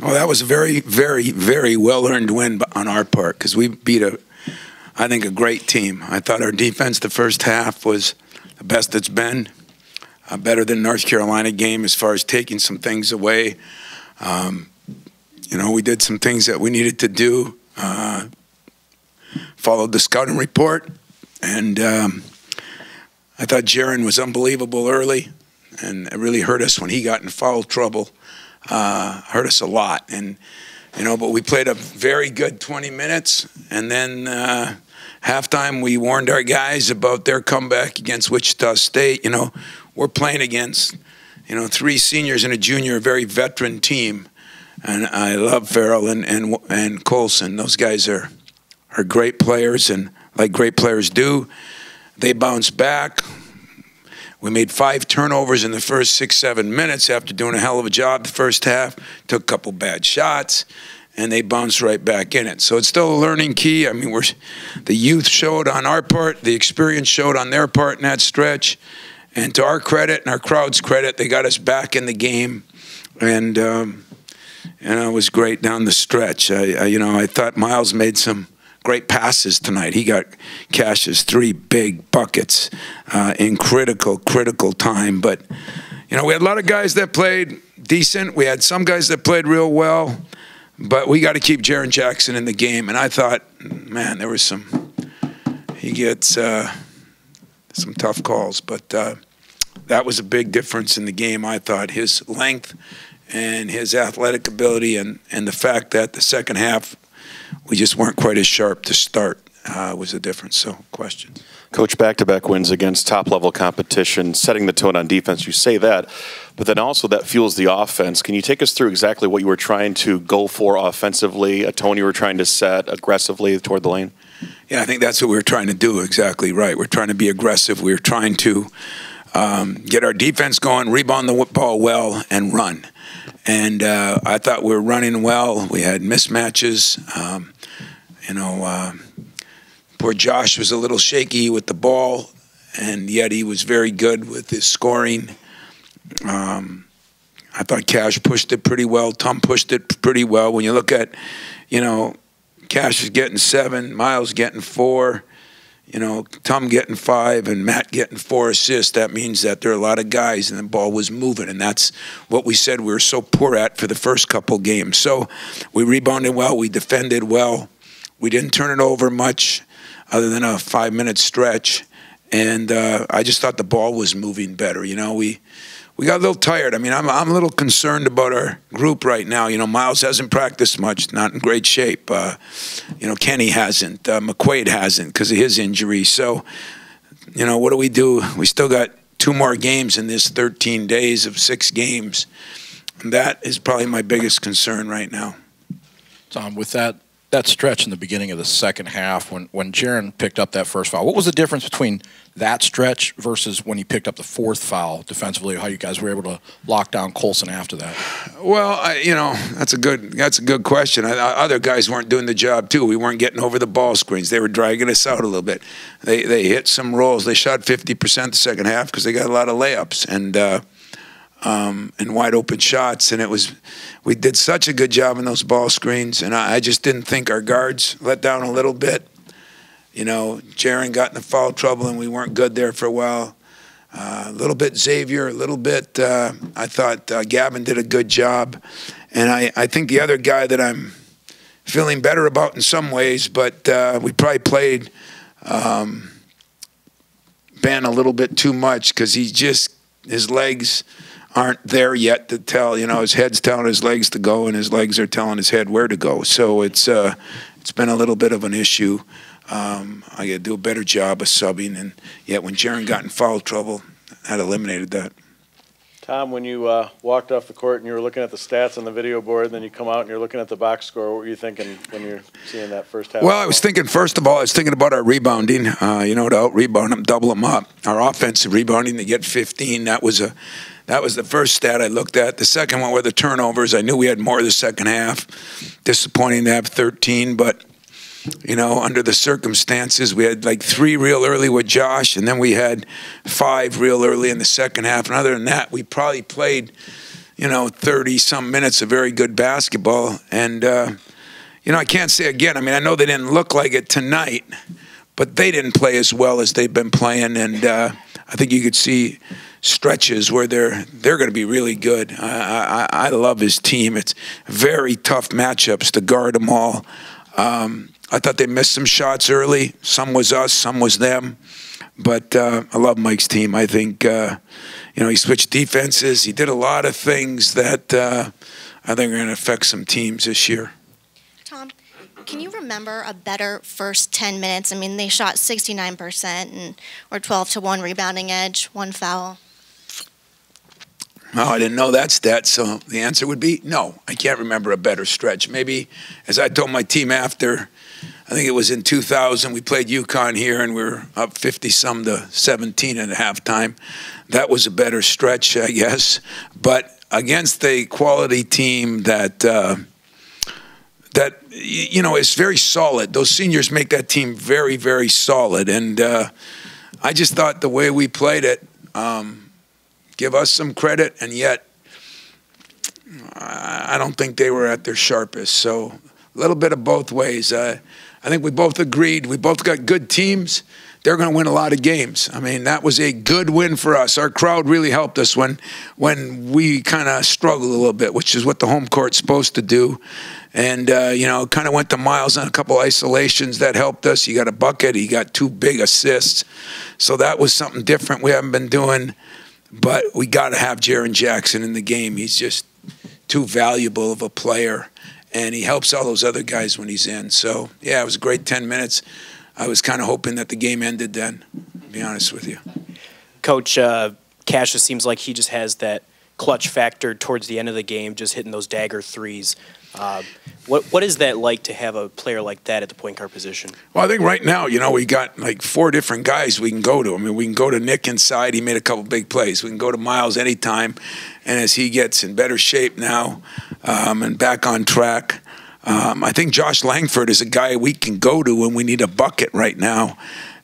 Well, that was a very, very, very well-earned win on our part because we beat I think, a great team. I thought our defense the first half was the best it's been, better than North Carolina game as far as taking some things away. We did some things that we needed to do, followed the scouting report, and I thought Jaron was unbelievable early, and it really hurt us when he got in foul trouble. Hurt us a lot, and but we played a very good 20 minutes, and then halftime we warned our guys about their comeback against Wichita State. We're playing against 3 seniors and a junior, a very veteran team, and I love Farrell and Colson. Those guys are great players, and like great players do, they bounce back. We made 5 turnovers in the first 6-7 minutes after doing a hell of a job the first half. Took a couple bad shots, and they bounced right back in it. So it's still a learning key. I mean, the youth showed on our part, the experience showed on their part in that stretch. And to our credit and our crowd's credit, they got us back in the game, and it was great down the stretch. I thought Miles made some great passes tonight. He got Cash's 3 big buckets in critical time. But, we had a lot of guys that played decent. We had some guys that played real well. But we got to keep Jaron Jackson in the game. And I thought, man, there was he gets some tough calls. But that was a big difference in the game, I thought. His length and his athletic ability and the fact that the second half we just weren't quite as sharp to start was the difference. So, questions. Coach, back-to-back wins against top-level competition, setting the tone on defense. You say that, but then also that fuels the offense. Can you take us through exactly what you were trying to go for offensively, a tone you were trying to set aggressively toward the lane? Yeah, I think that's what we were trying to do. Exactly right. We're trying to be aggressive. We were trying to get our defense going, rebound the ball well, and run. And I thought we were running well. We had mismatches. Poor Josh was a little shaky with the ball, and yet he was very good with his scoring. I thought Cash pushed it pretty well. Tom pushed it pretty well. When you look at, Cash is getting 7, Miles getting 4. Tom getting 5 and Matt getting 4 assists, that means that there are a lot of guys and the ball was moving, and that's what we said we were so poor at for the first couple games. So we rebounded well, we defended well, we didn't turn it over much other than a 5-minute stretch, and I just thought the ball was moving better. We got a little tired. I mean, I'm a little concerned about our group right now. Miles hasn't practiced much, not in great shape. Kenny hasn't. McQuaid hasn't because of his injury. So, what do? We still got 2 more games in this 13 days of 6 games. And that is probably my biggest concern right now. Tom, with that stretch in the beginning of the second half, when Jaron picked up that first foul, what was the difference between that stretch versus when he picked up the 4th foul defensively? How you guys were able to lock down Colson after that? Well, that's a good question. Other guys weren't doing the job too. We weren't getting over the ball screens. They were dragging us out a little bit. They hit some rolls. They shot 50% the second half because they got a lot of layups and wide open shots, and we did such a good job in those ball screens, and I just didn't think our guards let down a little bit. Jaron got in the foul trouble, and we weren't good there for a while. A little bit Xavier, a little bit I thought Gavin did a good job, and I think the other guy that I'm feeling better about in some ways, but we probably played Ben a little bit too much because his legs aren't there yet to tell. His head's telling his legs to go, and his legs are telling his head where to go. So it's been a little bit of an issue. I got to do a better job of subbing, and yet when Jaron got in foul trouble, that eliminated that. Tom, when you walked off the court and you were looking at the stats on the video board, and then you come out and you're looking at the box score, what were you thinking when you're seeing that first half? Well, I was thinking, first of all, about our rebounding, to out-rebound them, double them up. Our offensive rebounding, to get 15, that was the first stat I looked at. The second one were the turnovers. I knew we had more the second half. Disappointing to have 13, but under the circumstances, we had like 3 real early with Josh, and then we had 5 real early in the second half. And other than that, we probably played 30-some minutes of very good basketball. And, I can't say again. I mean, I know they didn't look like it tonight, but they didn't play as well as they've been playing. And I think you could see stretches where they're going to be really good. I love his team. It's very tough matchups to guard them all. I thought they missed some shots early. Some was us, some was them. But I love Mike's team. I think, he switched defenses. He did a lot of things that I think are going to affect some teams this year. Tom, can you remember a better first 10 minutes? I mean, they shot 69% and were 12-1 rebounding edge, 1 foul. Oh, I didn't know that stat, so the answer would be no. I can't remember a better stretch. Maybe, as I told my team after, I think it was in 2000, we played UConn here, and we were up 50-some to 17 at halftime. That was a better stretch, I guess. But against a quality team that is very solid. Those seniors make that team very, very solid. And I just thought the way we played it, give us some credit, and yet I don't think they were at their sharpest. So a little bit of both ways. I think we both agreed. We both got good teams. They're going to win a lot of games. I mean, that was a good win for us. Our crowd really helped us when we kind of struggled a little bit, which is what the home court's supposed to do. And, kind of went to Miles on a couple isolations that helped us. He got a bucket. He got 2 big assists. So that was something different we haven't been doing. But we got to have Jaren Jackson in the game. He's just too valuable of a player, and he helps all those other guys when he's in. So, yeah, it was a great 10 minutes. I was kind of hoping that the game ended then, to be honest with you. Coach, Cassius seems like he just has that clutch factor towards the end of the game, just hitting those dagger threes. What is that like to have a player like that at the point guard position? Well, I think right now, we got like 4 different guys we can go to. I mean, we can go to Nick inside. He made a couple big plays. We can go to Miles anytime. And as he gets in better shape now and back on track, I think Josh Langford is a guy we can go to when we need a bucket right now.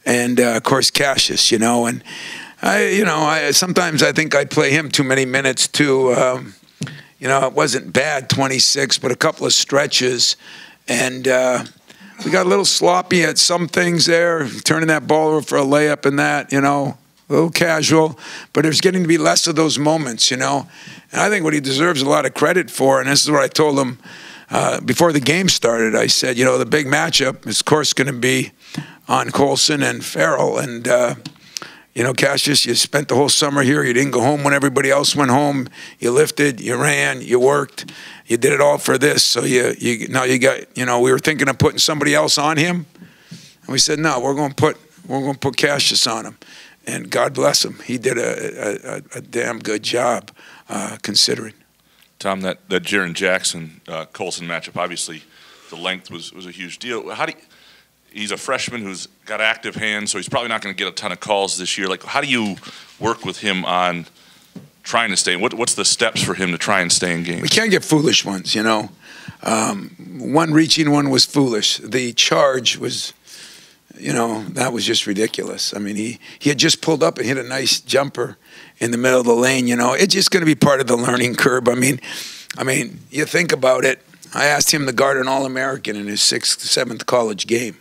And, of course, Cassius, and sometimes I think I play him too many minutes too. It wasn't bad, 26, but a couple of stretches. And we got a little sloppy at some things there, turning that ball over for a layup and that, a little casual. But there's getting to be less of those moments, And I think what he deserves a lot of credit for, and this is what I told him before the game started. I said, the big matchup is, of course, going to be on Colson and Farrell. And, Cassius, you spent the whole summer here. You didn't go home when everybody else went home. You lifted, you ran, you worked. You did it all for this. So now you got, we were thinking of putting somebody else on him. And we said, no, we're going to put Cassius on him. And God bless him. He did a damn good job considering. Tom, that Jaren Jackson Colson matchup, obviously the length was a huge deal. He's a freshman who's got active hands, so he's probably not going to get a ton of calls this year. Like, how do you work with him on trying to stay? What's the steps for him to try and stay in games? We can't get foolish ones, One reaching one was foolish. The charge was, that was just ridiculous. I mean, he had just pulled up and hit a nice jumper in the middle of the lane, It's just going to be part of the learning curve. I mean, you think about it. I asked him to guard an All-American in his 6th, 7th college game.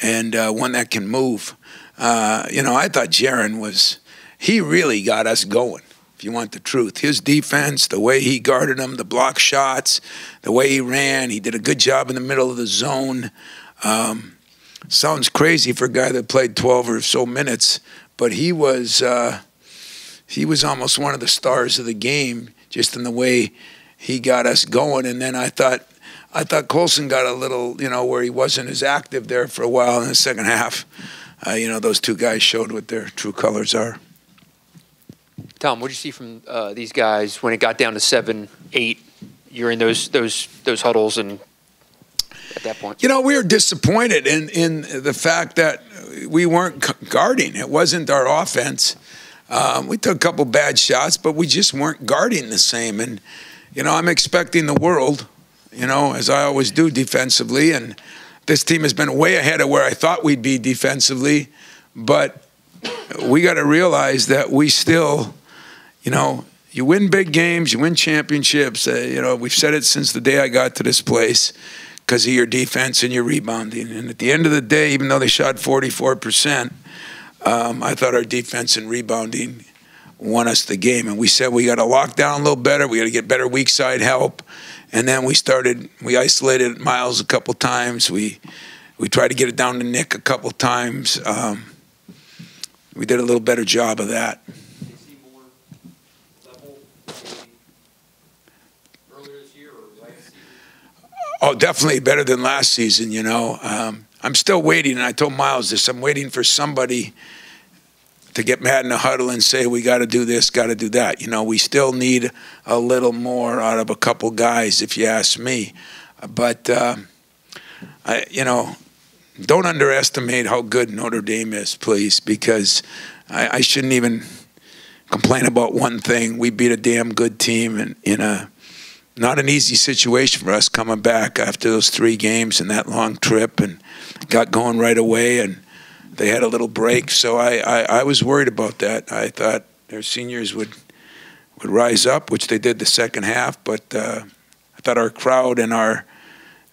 And one that can move. I thought Jaren he really got us going, if you want the truth. His defense, the way he guarded them, the block shots, the way he ran, he did a good job in the middle of the zone. Sounds crazy for a guy that played 12 or so minutes, but he was almost one of the stars of the game, just in the way he got us going. And then I thought Colson got a little, where he wasn't as active there for a while in the second half. Those 2 guys showed what their true colors are. Tom, what did you see from these guys when it got down to 7-8? You're in those huddles, and at that point, we were disappointed in the fact that we weren't guarding. It wasn't our offense. We took a couple bad shots, but we just weren't guarding the same. And I'm expecting the world. As I always do defensively, and this team has been way ahead of where I thought we'd be defensively, but we got to realize that we still, you win big games, you win championships. We've said it since the day I got to this place because of your defense and your rebounding. And at the end of the day, even though they shot 44%, I thought our defense and rebounding won us the game. And we said we got to lock down a little better. We got to get better weak side help. And then we isolated Miles a couple times. We tried to get it down to Nick a couple times. We did a little better job of that. Oh, definitely better than last season, I'm still waiting, and I told Miles this, I'm waiting for somebody to get mad in a huddle and say, we got to do this, got to do that. We still need a little more out of a couple guys, if you ask me. But, don't underestimate how good Notre Dame is, please, because I shouldn't even complain about one thing. We beat a damn good team in not an easy situation for us coming back after those 3 games and that long trip, and got going right away, and they had a little break. So I was worried about that. I thought their seniors would rise up, which they did the second half, but I thought our crowd and our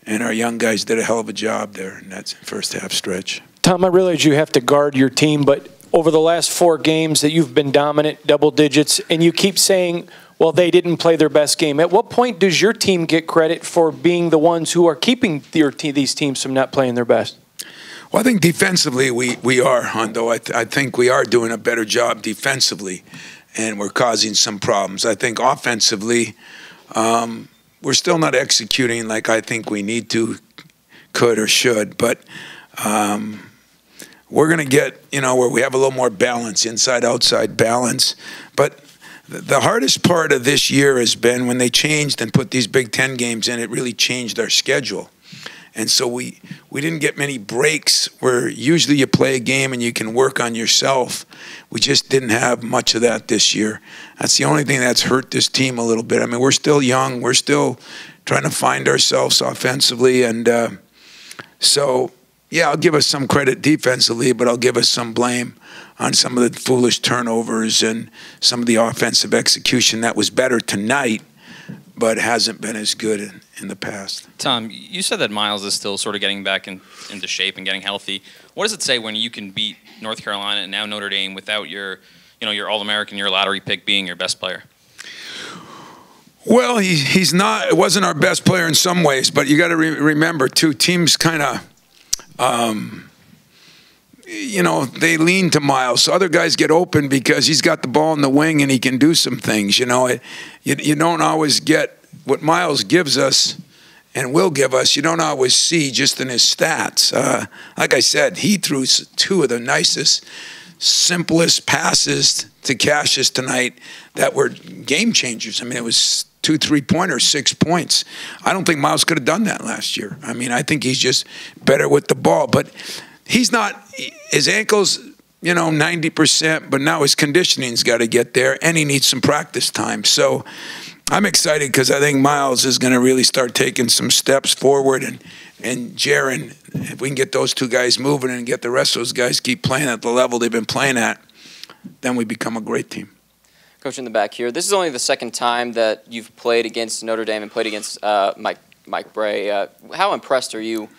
young guys did a hell of a job there in that first half stretch. Tom, I realize you have to guard your team, but over the last 4 games that you've been dominant, double digits, and you keep saying, well, they didn't play their best game. At what point does your team get credit for being the ones who are keeping these teams from not playing their best? Well, I think defensively we are, Hondo. I think we are doing a better job defensively, and we're causing some problems. I think offensively, we're still not executing like I think we need to, could, or should. But we're going to get, where we have a little more balance, inside-outside balance. But the hardest part of this year has been when they changed and put these Big Ten games in, it really changed our schedule. And so we didn't get many breaks where usually you play a game and you can work on yourself. We just didn't have much of that this year. That's the only thing that's hurt this team a little bit. I mean, we're still young. We're still trying to find ourselves offensively. And so, yeah, I'll give us some credit defensively, but I'll give us some blame on some of the foolish turnovers and some of the offensive execution that was better tonight, but hasn't been as good in the past. Tom, you said that Miles is still sort of getting back into shape and getting healthy. What does it say when you can beat North Carolina and now Notre Dame without your All-American, your lottery pick being your best player? Well, he's not. It wasn't our best player in some ways, but you got to remember too. Teams kind of, they lean to Miles. So other guys get open because he's got the ball in the wing and he can do some things. You don't always get what Miles gives us and will give us. You don't always see just in his stats. Like I said, he threw 2 of the nicest, simplest passes to Cassius tonight that were game changers. I mean, it was 2 3-pointers, 6 points. I don't think Miles could have done that last year. I mean, I think he's just better with the ball. But he's not, his ankle's, 90%, but now his conditioning's got to get there, and he needs some practice time. So I'm excited because I think Miles is going to really start taking some steps forward. And Jaren, if we can get those 2 guys moving and get the rest of those guys keep playing at the level they've been playing at, then we become a great team. Coach, in the back here, this is only the second time that you've played against Notre Dame and played against Mike Bray. How impressed are you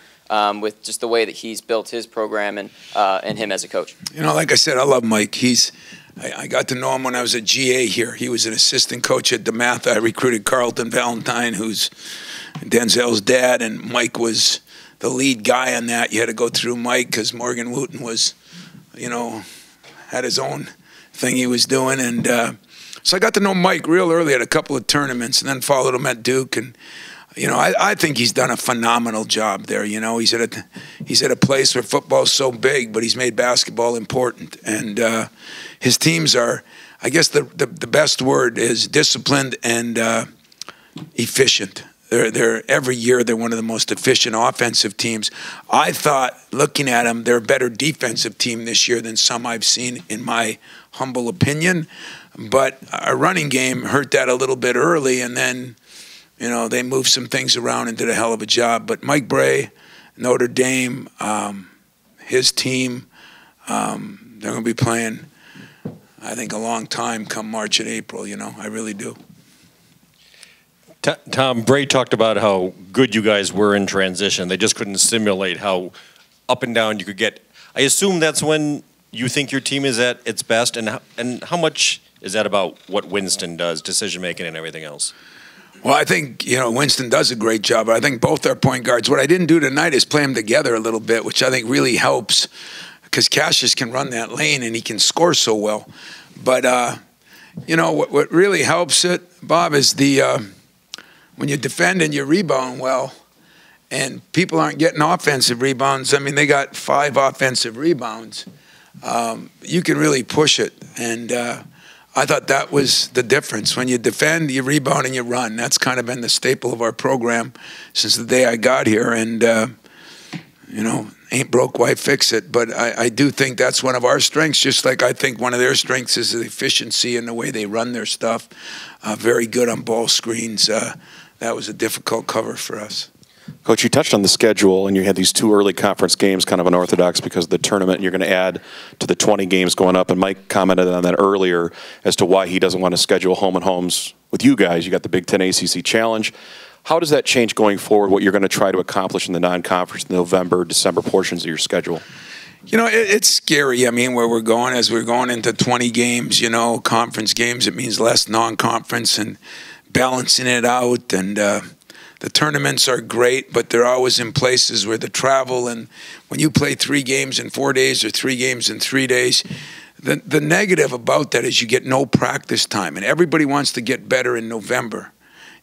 with just the way that he's built his program and him as a coach? Like I said, I love Mike. I got to know him when I was at GA here. He was an assistant coach at DeMatha. I recruited Carlton Valentine, who's Denzel's dad, and Mike was the lead guy on that. You had to go through Mike because Morgan Wooten was, had his own thing he was doing. And so I got to know Mike real early at a couple of tournaments and then followed him at Duke. And, I think he's done a phenomenal job there. He's at a place where football's so big, but he's made basketball important. And his teams are, I guess the best word is disciplined and efficient. They're every year they're one of the most efficient offensive teams. I thought, looking at them, they're a better defensive team this year than some I've seen, in my humble opinion. But our running game hurt that a little bit early, and then they moved some things around and did a hell of a job. But Mike Bray, Notre Dame, his team, they're going to be playing I think, a long time come March and April, I really do. Tom, Bray talked about how good you guys were in transition. They just couldn't simulate how up and down you could get. I assume that's when you think your team is at its best, and how much is that about what Winston does, decision-making and everything else? Well, I think, Winston does a great job. I think both our point guards, what I didn't do tonight is play them together a little bit, which I think really helps because Cassius can run that lane and he can score so well. But, what really helps it, Bob, is when you defend and you rebound well and people aren't getting offensive rebounds. I mean, they got 5 offensive rebounds. You can really push it. And I thought that was the difference. When you defend, you rebound, and you run. That's kind of been the staple of our program since the day I got here. And, ain't broke, why fix it? But I do think that's one of our strengths, just like I think one of their strengths is the efficiency and the way they run their stuff. Very good on ball screens. That was a difficult cover for us. Coach, you touched on the schedule, and you had these 2 early conference games, kind of unorthodox because of the tournament, and you're going to add to the 20 games going up. And Mike commented on that earlier as to why he doesn't want to schedule home and homes with you guys. You got the Big Ten ACC Challenge. How does that change going forward, what you're going to try to accomplish in the non-conference November, December portions of your schedule? It's scary. I mean, where we're going, as we're going into 20 games, conference games, it means less non-conference and balancing it out. And the tournaments are great, but they're always in places where the travel, and when you play 3 games in 4 days or 3 games in 3 days, the negative about that is you get no practice time, and everybody wants to get better in November.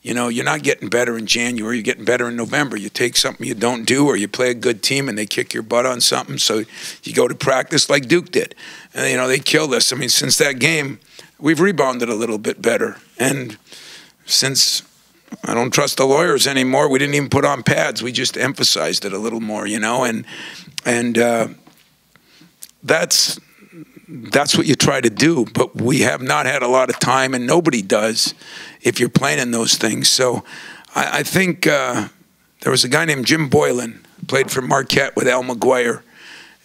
You're not getting better in January, you're getting better in November. You take something you don't do, or you play a good team and they kick your butt on something, so you go to practice like Duke did. And, they killed us. I mean, since that game, we've rebounded a little bit better. And since I don't trust the lawyers anymore, we didn't even put on pads. We just emphasized it a little more, and that's what you try to do. But we have not had a lot of time, and nobody does if you're playing in those things. So I think there was a guy named Jim Boylan, played for Marquette with Al McGuire,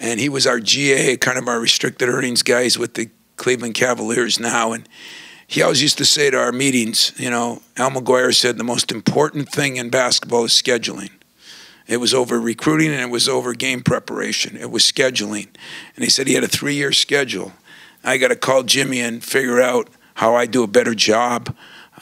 and he was our GA, kind of our restricted earnings guys with the Cleveland Cavaliers now. And he always used to say to our meetings, Al McGuire said the most important thing in basketball is scheduling. It was over recruiting and it was over game preparation. It was scheduling. And he said he had a 3-year schedule. I got to call Jimmy and figure out how I do a better job,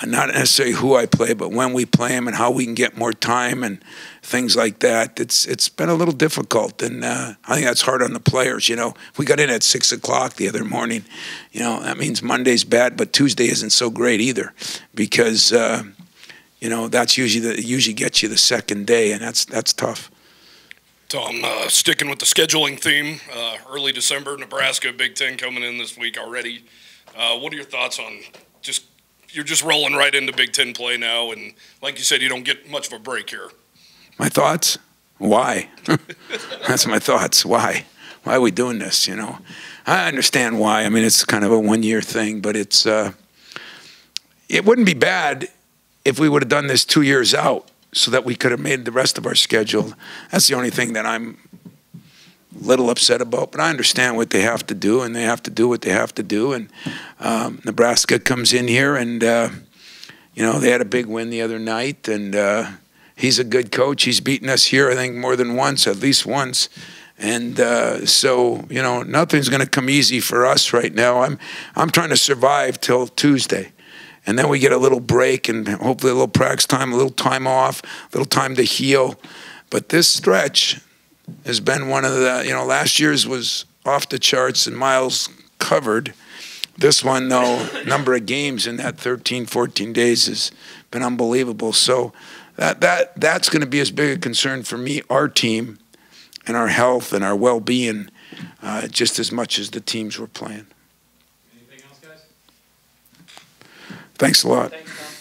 not necessarily who I play, but when we play him and how we can get more time and things like that. It's been a little difficult, and I think that's hard on the players. We got in at 6 o'clock the other morning. That means Monday's bad, but Tuesday isn't so great either, because that's usually gets you the second day, and that's tough. Tom, sticking with the scheduling theme, early December, Nebraska, Big Ten coming in this week already. What are your thoughts on you're just rolling right into Big Ten play now, and like you said, you don't get much of a break here. My thoughts? Why? That's my thoughts. Why? Why are we doing this, I understand why. I mean, it's kind of a 1-year thing, but it wouldn't be bad if we would have done this 2 years out so that we could have made the rest of our schedule. That's the only thing that I'm a little upset about, but I understand what they have to do, and they have to do what they have to do. And Nebraska comes in here, and, they had a big win the other night, and he's a good coach. He's beaten us here, I think, more than once, at least once. And so, nothing's going to come easy for us right now. I'm trying to survive till Tuesday. And then we get a little break and hopefully a little practice time, a little time off, a little time to heal. But this stretch has been one of the, last year's was off the charts and miles covered. This one, though, number of games in that 13, 14 days has been unbelievable. So that's going to be as big a concern for me, our team, and our health and our well-being, just as much as the teams we're playing. Anything else, guys? Thanks a lot. Thanks, Tom.